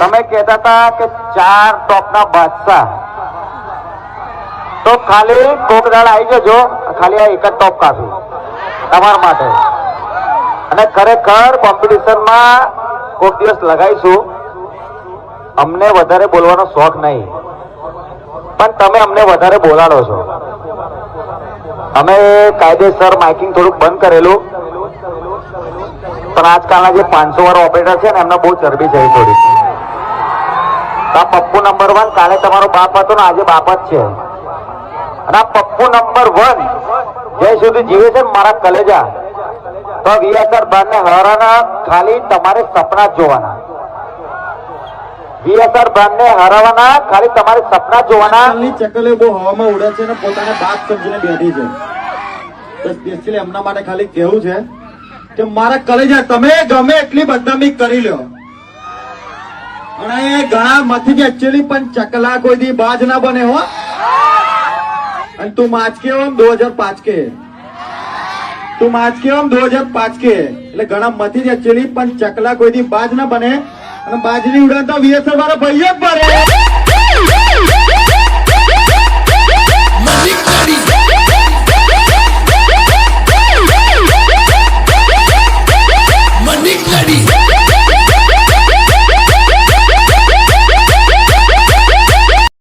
તમે કહેતા હતા કે 4 ટોપના બાદશાહ, તો ખાલી કોક દાડ આવી જજો, ખાલી આ એક જ ટોપ કાફી તમારા માટે. અને ખરેખર કોમ્પિટિશનમાં કોક દિવસ લગાઈશું. અમને વધારે બોલવાનો શોખ નહીં, પણ તમે અમને વધારે બોલાડો છો. અમે કાયદેસર માઇકિંગ થોડુંક બંધ કરેલું, પણ આજકાલના જે 500 વાળો ઓપરેટર છે ને એમને બહુ ચરબી છે થોડી. આ પપ્પુ નંબર 1 કાલે તમારો બાપ હતો ને, આજે બાપ જ છે. અને આ પપ્પુ નંબર 1 જ્યાં સુધી જીવે છે મારા કલેજા, તો વીએસઆર બારને હરાના ખાલી તમારે સપના જ જોવાના. વીએસઆર બારને હરાવવાના ખાલી તમારે સપના જોવાના. ચકલે બહુ હવામાં ઉડે છે ને પોતાને બાપ સમજીને બેઠી છે. બસ સ્પેશિયલી એમના માટે ખાલી કહેવું છે કે મારા કલેજા તમે ગમે એટલી બદનામી કરી લો, અને ઘણા મથી કે એકચ્યુઅલી પણ ચકલા કોઈ દી બાજ ના બને હો. અને તું માચકે હો 2005 કે, તું માચકે હો 2005 કે, એટલે ઘણા મથી એકચ્યુઅલી પણ ચકલા કોઈ દી બાજ ના બને. અને બાજરી ઉડાડતા વીએસઆર વાળા ભાઈ જ ભરે.